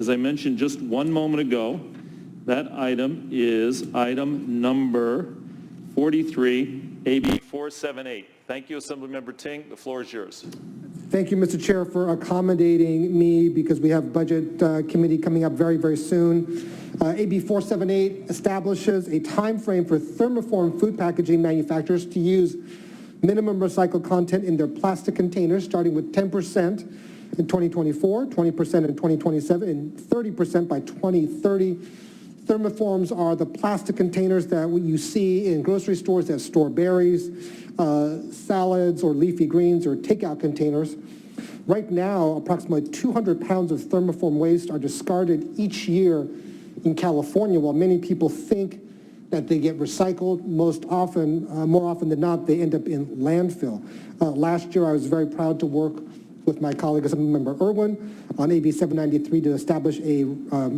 As I mentioned just one moment ago, that item is item number 43, AB 478. Thank you, Assemblymember Ting. The floor is yours. Thank you, Mr. Chair, for accommodating me because we have Budget Committee coming up very, very soon. AB 478 establishes a time frame for thermoform food packaging manufacturers to use minimum recycled content in their plastic containers, starting with 10% in 2024, 20% in 2027, and 30% by 2030. Thermoforms are the plastic containers that you see in grocery stores that store berries, salads, or leafy greens, or takeout containers. Right now, approximately 200 pounds of thermoform waste are discarded each year in California, while many people think that they get recycled. More often than not, they end up in landfill. Last year, I was very proud to work with my colleague, Assemblymember Irwin, on AB 793 to establish a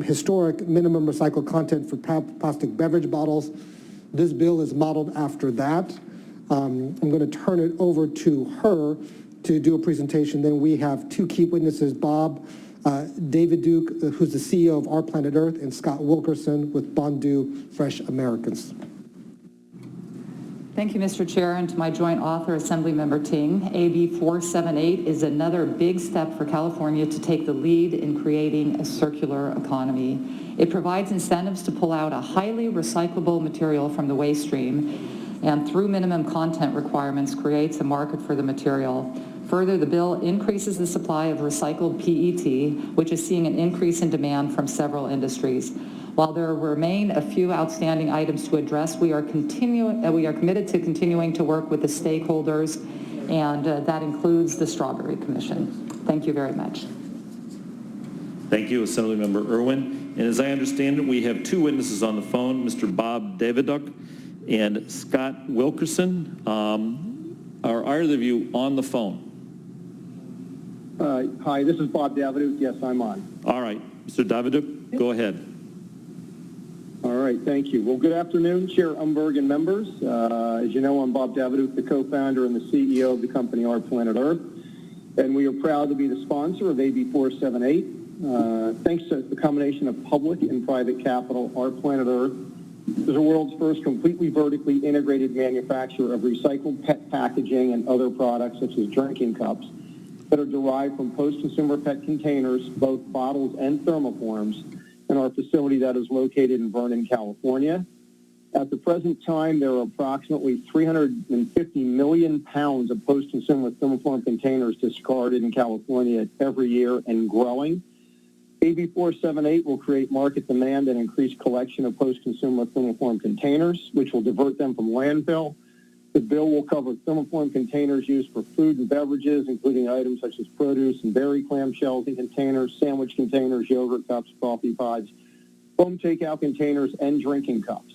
historic minimum recycled content for plastic beverage bottles. This bill is modeled after that. I'm going to turn it over to her to do a presentation. Then we have two key witnesses, Bob Davidouk, who's the CEO of Our Planet Earth, and Scott Wilkerson with Bondu Fresh Americans. Thank you, Mr. Chair, and to my joint author, Assemblymember Ting. AB 478 is another big step for California to take the lead in creating a circular economy. It provides incentives to pull out a highly recyclable material from the waste stream, and through minimum content requirements, creates a market for the material. Further, the bill increases the supply of recycled PET, which is seeing an increase in demand from several industries. While there remain a few outstanding items to address, we are committed to continuing to work with the stakeholders, and that includes the Strawberry Commission. Thank you very much. Thank you, Assemblymember Irwin. And as I understand it, we have two witnesses on the phone, Mr. Bob Davidouk and Scott Wilkerson. Are either of you on the phone? Hi, this is Bob Davidouk. Yes, I'm on. All right. Mr. Davidouk, go ahead. All right, thank you. Well, good afternoon, Chair Umberg and members. As you know, I'm Bob Davidouk, the co-founder and the CEO of the company Our Planet Earth, and we are proud to be the sponsor of AB 478. Thanks to the combination of public and private capital, Our Planet Earth is the world's first completely vertically integrated manufacturer of recycled PET packaging and other products such as drinking cups that are derived from post-consumer PET containers, both bottles and thermoforms, in our facility that is located in Vernon, California. At the present time, there are approximately 350 million pounds of post-consumer thermoform containers discarded in California every year and growing. AB 478 will create market demand and increase collection of post-consumer thermoform containers, which will divert them from landfill. The bill will cover thermoform containers used for food and beverages, including items such as produce and berry clamshells and containers, sandwich containers, yogurt cups, coffee pods, home takeout containers, and drinking cups.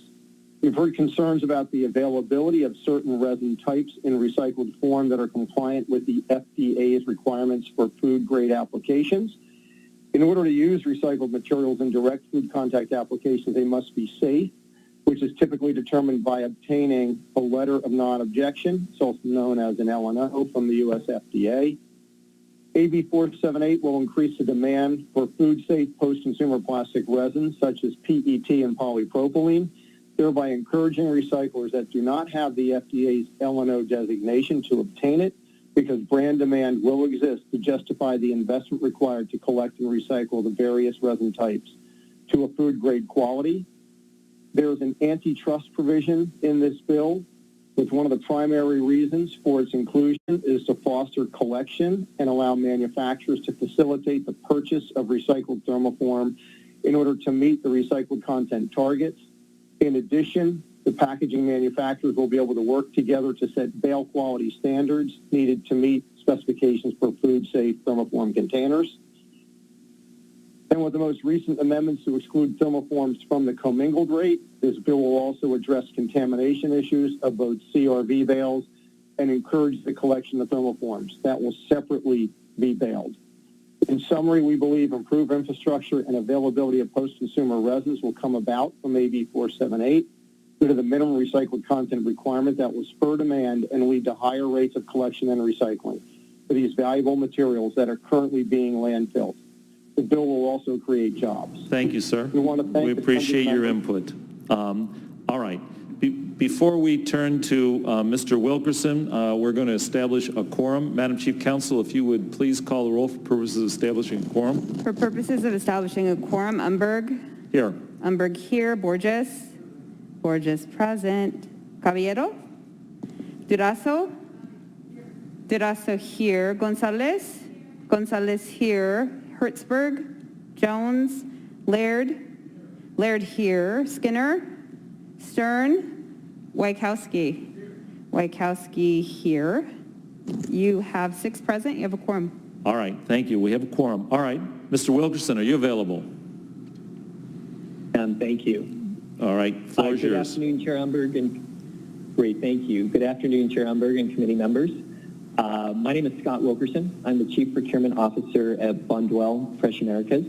We've heard concerns about the availability of certain resin types in recycled form that are compliant with the FDA's requirements for food-grade applications. In order to use recycled materials in direct food contact applications, they must be safe, which is typically determined by obtaining a letter of non-objection. It's also known as an LNO from the U.S. FDA. AB 478 will increase the demand for food-safe post-consumer plastic resins such as PET and polypropylene, thereby encouraging recyclers that do not have the FDA's LNO designation to obtain it, because brand demand will exist to justify the investment required to collect and recycle the various resin types to a food-grade quality. There is an antitrust provision in this bill, which one of the primary reasons for its inclusion is to foster collection and allow manufacturers to facilitate the purchase of recycled thermoform in order to meet the recycled content targets. In addition, the packaging manufacturers will be able to work together to set bale quality standards needed to meet specifications for food-safe thermoform containers. And with the most recent amendments to exclude thermoforms from the commingled rate, this bill will also address contamination issues of both CRV bales and encourage the collection of thermoforms that will separately be baled. In summary, we believe improved infrastructure and availability of post-consumer resins will come about from AB 478 due to the minimum recycled content requirement that will spur demand and lead to higher rates of collection and recycling for these valuable materials that are currently being landfilled. The bill will also create jobs. Thank you, sir. We want to thank We the appreciate your members. input. All right. Before we turn to Mr. Wilkerson, we're going to establish a quorum. Madam Chief Counsel, if you would please call the roll for purposes of establishing a quorum. For purposes of establishing a quorum, Umberg. Here. Umberg here. Borges. Borges present. Caballero. Durazo. Durazo here. Gonzalez. Gonzalez here. Hertzberg. Jones. Laird. Laird here. Skinner. Stern. Wykowski. Wykowski here. You have 6 present. You have a quorum. All right. Thank you. We have a quorum. All right. Mr. Wilkerson, are you available? Thank you. All right. Floor is Good yours. afternoon, Chair Umberg, and great, thank you. Good afternoon, Chair Umberg and committee members. My name is Scott Wilkerson. I'm the Chief Procurement Officer at Bonduelle Fresh Americas.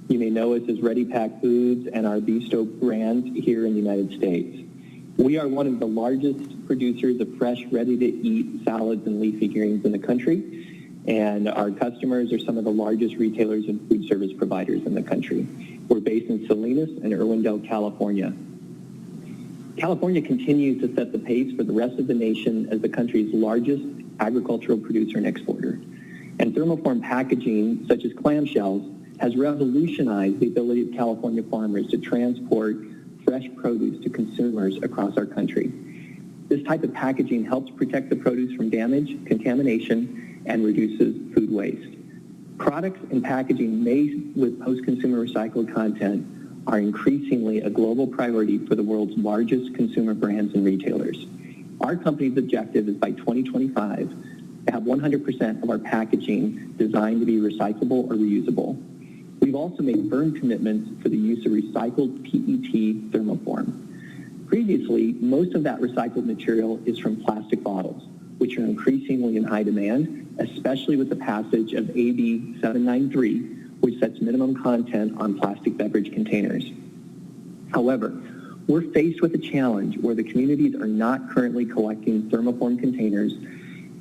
You may know us as Ready Pack Foods and our Bistro brand here in the United States. We are one of the largest producers of fresh, ready-to-eat salads and leafy greens in the country, and our customers are some of the largest retailers and food service providers in the country. We're based in Salinas and Irwindale, California. California continues to set the pace for the rest of the nation as the country's largest agricultural producer and exporter. And thermoform packaging, such as clamshells, has revolutionized the ability of California farmers to transport fresh produce to consumers across our country. This type of packaging helps protect the produce from damage, contamination, and reduces food waste. Products and packaging made with post-consumer recycled content are increasingly a global priority for the world's largest consumer brands and retailers. Our company's objective is by 2025 to have 100% of our packaging designed to be recyclable or reusable. We've also made firm commitments for the use of recycled PET thermoform. Previously, most of that recycled material is from plastic bottles, which are increasingly in high demand, especially with the passage of AB 793, which sets minimum content on plastic beverage containers. However, we're faced with a challenge where the communities are not currently collecting thermoform containers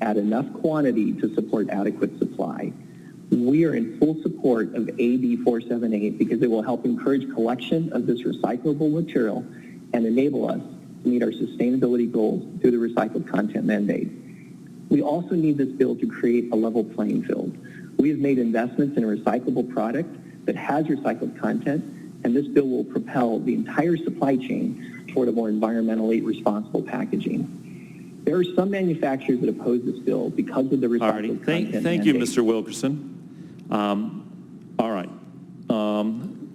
at enough quantity to support adequate supply. We are in full support of AB 478 because it will help encourage collection of this recyclable material and enable us to meet our sustainability goals through the recycled content mandate. We also need this bill to create a level playing field. We have made investments in a recyclable product that has recycled content, and this bill will propel the entire supply chain toward a more environmentally responsible packaging. There are some manufacturers that oppose this bill because of the recycled content Thank you, mandate. Mr. Wilkerson. All right.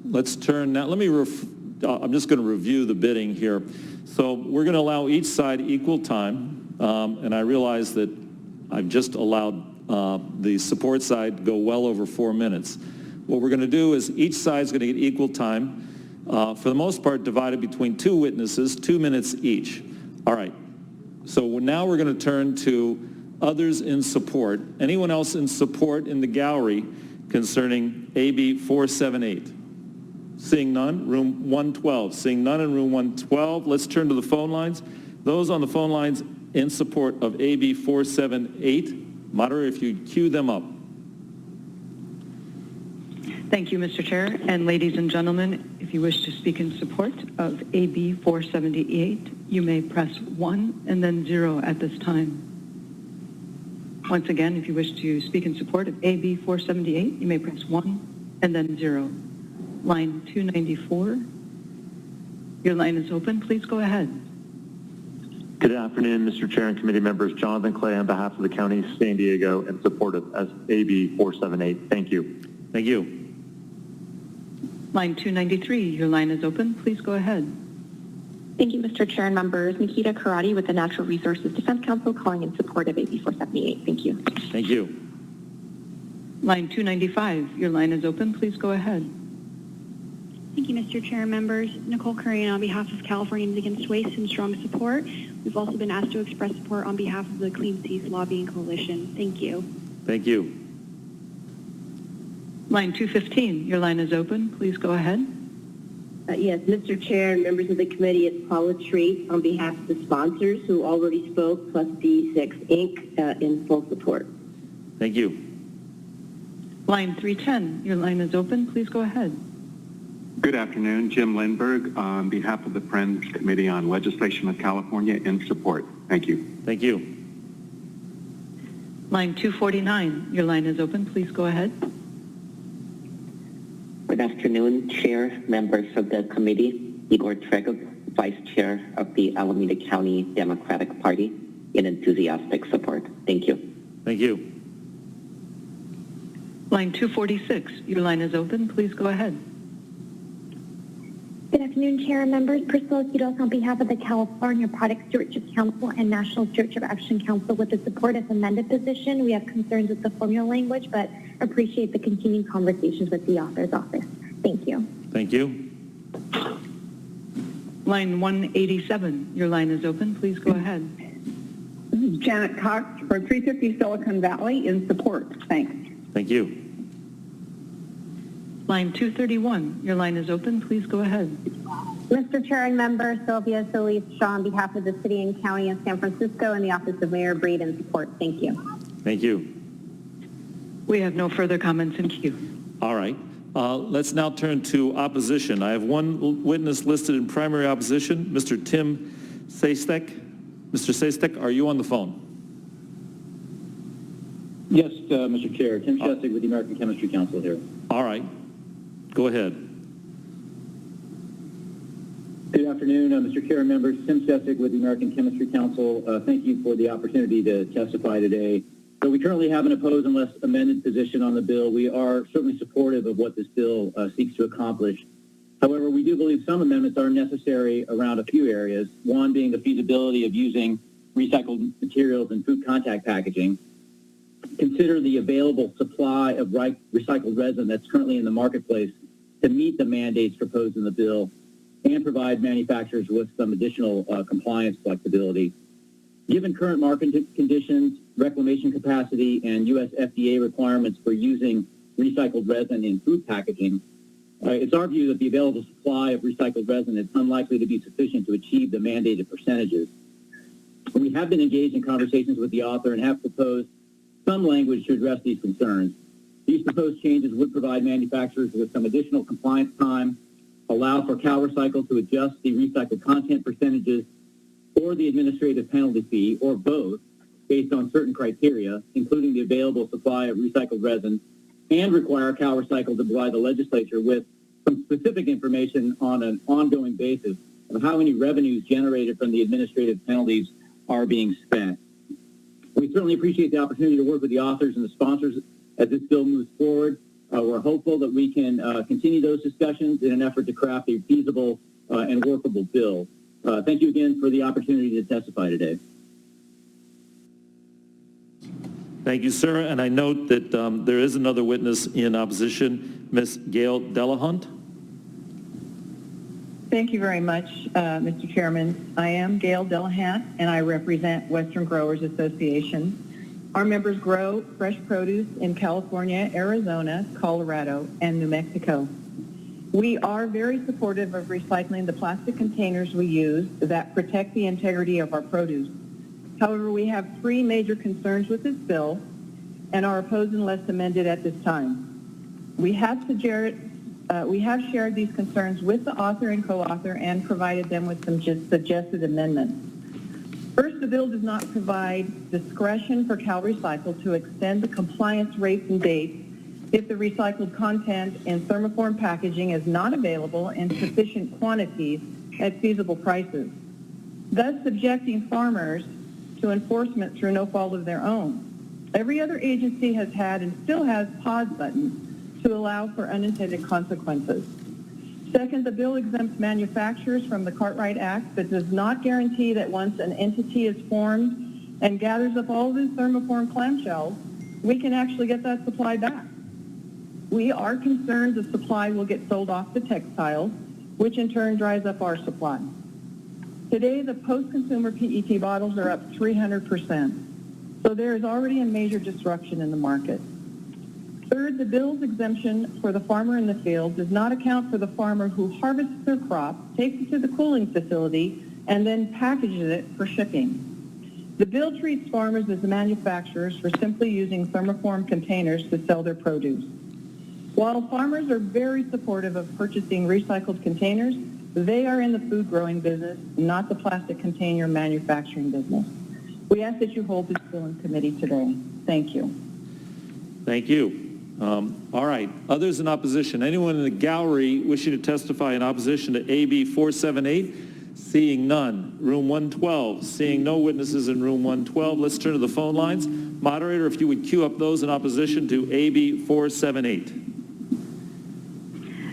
Let's turn now. I'm just going to review the bidding here. So we're going to allow each side equal time, and I realize that I've just allowed the support side to go well over 4 minutes. What we're going to do is each side's going to get equal time, for the most part divided between 2 witnesses, 2 minutes each. All right. So now we're going to turn to others in support. Anyone else in support in the gallery concerning AB 478? Seeing none, room 112. Seeing none in room 112, let's turn to the phone lines. Those on the phone lines in support of AB 478, moderator, if you queue them up. Thank you, Mr. Chair. And ladies and gentlemen, if you wish to speak in support of AB 478, you may press 1 and then 0 at this time. Once again, if you wish to speak in support of AB 478, you may press 1 and then 0. Line 294, your line is open. Please go ahead. Good afternoon, Mr. Chair and committee members. Jonathan Clay on behalf of the County of San Diego in support of AB 478. Thank you. Thank you. Line 293, your line is open. Please go ahead. Thank you, Mr. Chair and members. Nikita Karate with the Natural Resources Defense Council calling in support of AB 478. Thank you. Thank you. Line 295, your line is open. Please go ahead. Thank you, Mr. Chair and members. Nicole Curran on behalf of Californians Against Waste in strong support. We've also been asked to express support on behalf of the Clean Seas Lobbying Coalition. Thank you. Thank you. Line 215, your line is open. Please go ahead. Yes, Mr. Chair and members of the committee, it's Paula Treat on behalf of the sponsors who already spoke, plus D6 Inc. In full support. Thank you. Line 310, your line is open. Please go ahead. Good afternoon. Jim Lindberg on behalf of the Friends Committee on Legislation of California in support. Thank you. Thank you. Line 249, your line is open. Please go ahead. Good afternoon, Chair, members of the committee. Igor Tregov, Vice Chair of the Alameda County Democratic Party, in enthusiastic support. Thank you. Thank you. Line 246, your line is open. Please go ahead. Good afternoon, Chair and members. Priscilla Quiros on behalf of the California Product Stewardship Council and National Stewardship Action Council with the support of amended position. We have concerns with the formula language, but appreciate the continuing conversations with the author's office. Thank you. Thank you. Line 187, your line is open. Please go ahead. This is Janet Cox for 350 Silicon Valley in support. Thanks. Thank you. Line 231, your line is open. Please go ahead. Mr. Chair and member, Sylvia Solis Shaw on behalf of the City and County of San Francisco and the Office of Mayor Breed in support. Thank you. Thank you. We have no further comments in queue. All right. Let's now turn to opposition. I have one witness listed in primary opposition, Mr. Tim Sestek. Mr. Sestek, are you on the phone? Yes, Mr. Chair. Tim Shestak with the American Chemistry Council here. All right. Go ahead. Good afternoon, Mr. Chair and members. Tim Shestak with the American Chemistry Council. Thank you for the opportunity to testify today. So we currently have an opposed unless amended position on the bill. We are certainly supportive of what this bill seeks to accomplish. However, we do believe some amendments are necessary around a few areas, one being the feasibility of using recycled materials in food contact packaging. Consider the available supply of recycled resin that's currently in the marketplace to meet the mandates proposed in the bill and provide manufacturers with some additional compliance flexibility. Given current market conditions, reclamation capacity, and U.S. FDA requirements for using recycled resin in food packaging, it's our view that the available supply of recycled resin is unlikely to be sufficient to achieve the mandated percentages. We have been engaged in conversations with the author and have proposed some language to address these concerns. These proposed changes would provide manufacturers with some additional compliance time, allow for CalRecycle to adjust the recycled content percentages or the administrative penalty fee, or both, based on certain criteria, including the available supply of recycled resin, and require CalRecycle to provide the legislature with some specific information on an ongoing basis of how many revenues generated from the administrative penalties are being spent. We certainly appreciate the opportunity to work with the authors and the sponsors as this bill moves forward. We're hopeful that we can continue those discussions in an effort to craft a feasible and workable bill. Thank you again for the opportunity to testify today. Thank you, sir. And I note that there is another witness in opposition, Ms. Gail Delahunt. Thank you very much, Mr. Chairman. I am Gail Delahunt, and I represent Western Growers Association. Our members grow fresh produce in California, Arizona, Colorado, and New Mexico. We are very supportive of recycling the plastic containers we use that protect the integrity of our produce. However, we have three major concerns with this bill and are opposed unless amended at this time. We have shared these concerns with the author and co-author and provided them with some suggested amendments. First, the bill does not provide discretion for CalRecycle to extend the compliance rates and dates if the recycled content in thermoform packaging is not available in sufficient quantities at feasible prices, thus subjecting farmers to enforcement through no fault of their own. Every other agency has had and still has pause buttons to allow for unintended consequences. Second, the bill exempts manufacturers from the Cartwright Act, but does not guarantee that once an entity is formed and gathers up all these thermoform clamshells, we can actually get that supply back. We are concerned the supply will get sold off to textiles, which in turn dries up our supply. Today, the post-consumer PET bottles are up 300%, so there is already a major disruption in the market. Third, the bill's exemption for the farmer in the field does not account for the farmer who harvests their crop, takes it to the cooling facility, and then packages it for shipping. The bill treats farmers as the manufacturers for simply using thermoform containers to sell their produce. While farmers are very supportive of purchasing recycled containers, they are in the food growing business, not the plastic container manufacturing business. We ask that you hold this bill in committee today. Thank you. Thank you. All right, others in opposition. Anyone in the gallery wishing to testify in opposition to AB 478? Seeing none. Room 112. Seeing no witnesses in room 112, let's turn to the phone lines. Moderator, if you would queue up those in opposition to AB 478.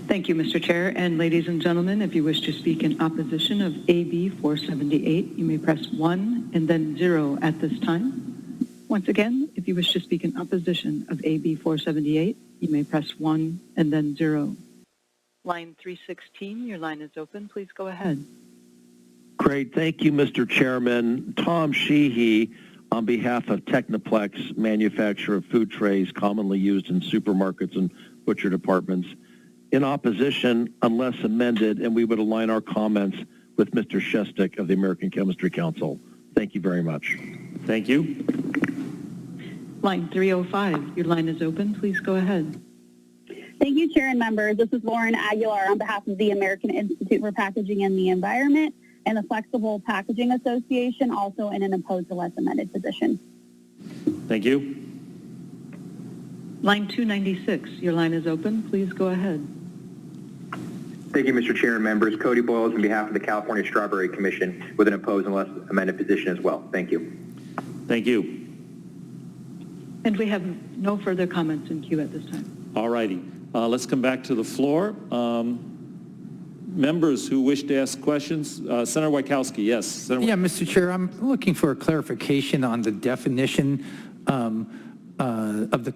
Thank you, Mr. Chair. And ladies and gentlemen, if you wish to speak in opposition of AB 478, you may press 1 and then 0 at this time. Once again, if you wish to speak in opposition of AB 478, you may press 1 and then 0. Line 316, your line is open. Please go ahead. Great. Thank you, Mr. Chairman. Tom Sheehy, on behalf of Technoplex, manufacturer of food trays commonly used in supermarkets and butcher departments, in opposition unless amended, and we would align our comments with Mr. Shestak of the American Chemistry Council. Thank you very much. Thank you. Line 305, your line is open. Please go ahead. Thank you, Chair and members. This is Lauren Aguilar on behalf of the American Institute for Packaging and the Environment and the Flexible Packaging Association, also in an opposed to less amended position. Thank you. Line 296, your line is open. Please go ahead. Thank you, Mr. Chair and members. Cody Boyles on behalf of the California Strawberry Commission with an opposed unless amended position as well. Thank you. Thank you. And we have no further comments in queue at this time. All righty. Let's come back to the floor. Members who wish to ask questions. Senator Wachowski, yes. Senator Yeah, Mr. Chair, I'm looking for a clarification on the definition of the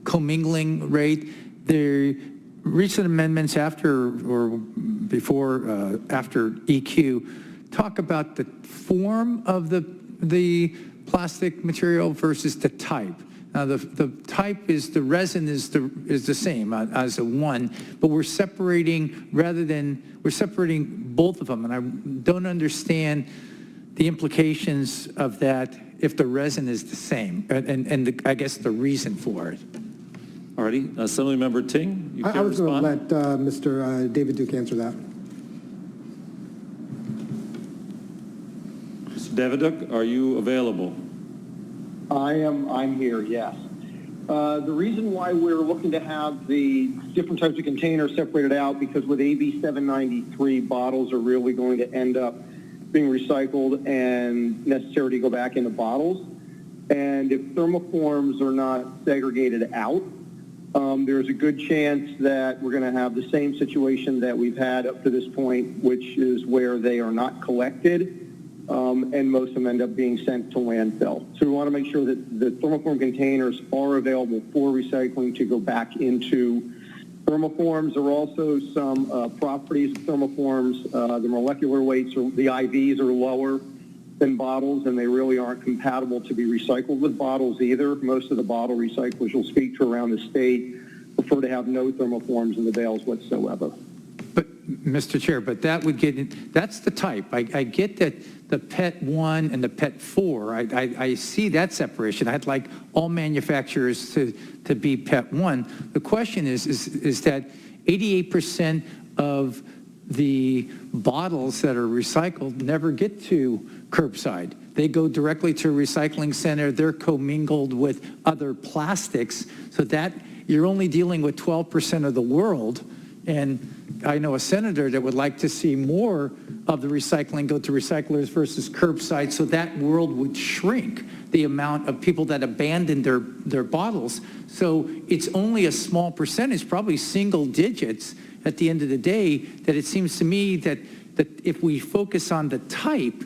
commingling rate. The recent amendments after EQ talk about the form of the plastic material versus the type. Now, the type is the resin is the same as a one, but we're separating both of them, and I don't understand the implications of that if the resin is the same, and I guess the reason for it. All righty. Assemblymember Ting, you I can was going respond? to let Mr. David Duke answer that. Mr. Davidoff, are you available? I'm here, yes. The reason why we're looking to have the different types of containers separated out, because with AB 793, bottles are really going to end up being recycled and necessary to go back into bottles. And if thermoforms are not segregated out, there's a good chance that we're going to have the same situation that we've had up to this point, which is where they are not collected. And most of them end up being sent to landfill. So we want to make sure that the thermoform containers are available for recycling to go back into thermoforms. There are also some properties of thermoforms. The molecular weights, or the IVs, are lower than bottles, and they really aren't compatible to be recycled with bottles either. Most of the bottle recyclers you'll speak to around the state prefer to have no thermoforms in the bales whatsoever. But, Mr. Chair, but that would that's the type. I get that the PET 1 and the PET 4, I see that separation. I'd like all manufacturers to be PET 1. The question is that 88% of the bottles that are recycled never get to curbside. They go directly to a recycling center. They're commingled with other plastics, so that you're only dealing with 12% of the world. And I know a senator that would like to see more of the recycling go to recyclers versus curbside, so that world would shrink, the amount of people that abandon their bottles. So it's only a small percentage, probably single digits at the end of the day, that it seems to me that if we focus on the type,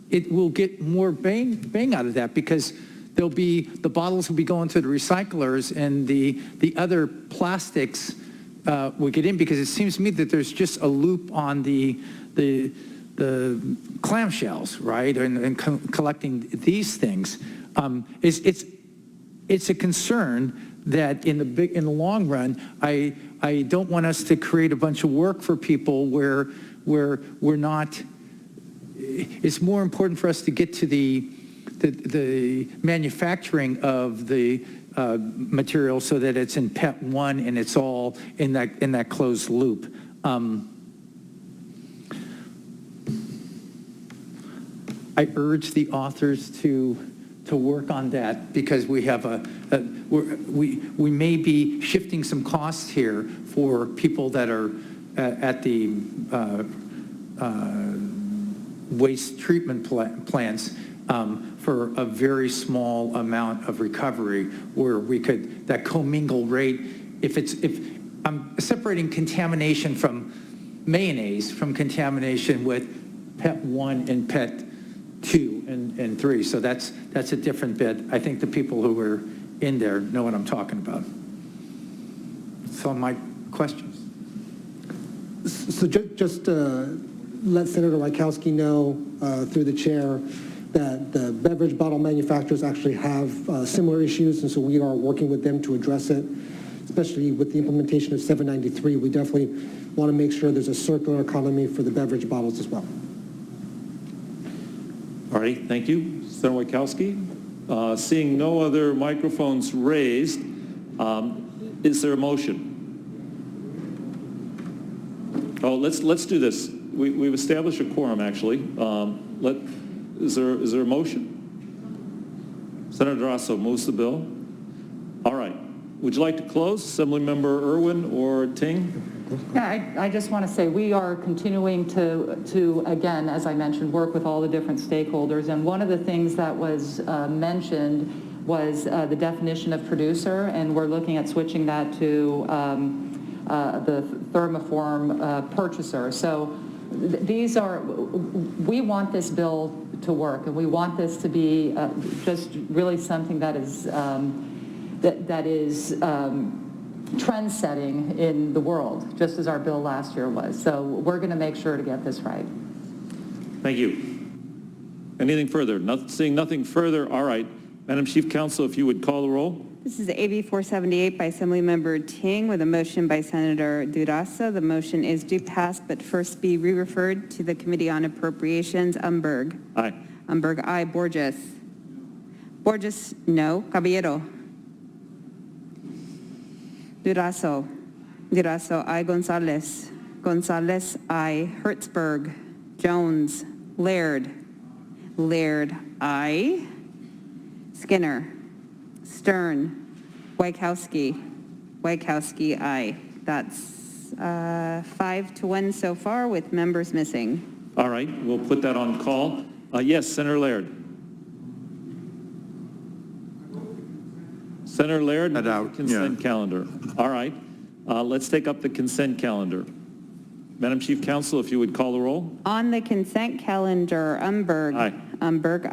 it will get more bang out of that, because there'll be, the bottles will be going to the recyclers, and the other plastics will get in, because it seems to me that there's just a loop on the clamshells, right, and collecting these things. It's a concern that in the long run, I don't want us to create a bunch of work for people where we're not. It's more important for us to get to the the manufacturing of the material so that it's in PET 1 and it's all in that closed loop. I urge the authors to work on that because we have we may be shifting some costs here for people that are at the waste treatment plants for a very small amount of recovery where we could, that commingled rate, if I'm separating contamination from mayonnaise from contamination with PET 1 and PET 2 and 3. So that's a different bit. I think the people who were in there know what I'm talking about. So my questions. So just let Senator Wachowski know through the chair that the beverage bottle manufacturers actually have similar issues, and so we are working with them to address it, especially with the implementation of 793. We definitely want to make sure there's a circular economy for the beverage bottles as well. All right, thank you. Senator Wachowski. Seeing no other microphones raised, is there a motion? Oh, let's do this. We've established a quorum, actually. Is there a motion? Senator Durasso moves the bill. All right. Would you like to close, Assemblymember Irwin or Ting? Yeah, I just want to say we are continuing to, again, as I mentioned, work with all the different stakeholders. And one of the things that was mentioned was the definition of producer, and we're looking at switching that to the thermoform purchaser. So these are, we want this bill to work, and we want this to be just really something that is that is trend-setting in the world, just as our bill last year was. So we're going to make sure to get this right. Thank you. Anything further? Seeing nothing further, all right. Madam Chief Counsel, if you would call the roll. This is AB 478 by Assemblymember Ting with a motion by Senator Durasso. The motion is due pass, but first be re-referred to the Committee on Appropriations. Umberg. Aye. Umberg, aye. Borges. Borges, no. Caballero. Durasso. Durasso, aye. Gonzalez. Gonzalez, aye. Hertzberg. Jones. Laird. Laird, aye. Skinner. Stern. Wachowski. Wachowski, aye. That's 5-1 so far with members missing. All right, we'll put that on call. Yes, Senator Laird. Senator Laird, consent calendar. All right, let's take up the consent calendar. Madam Chief Counsel, if you would call the roll. On the consent calendar, Umberg. Aye. Umberg,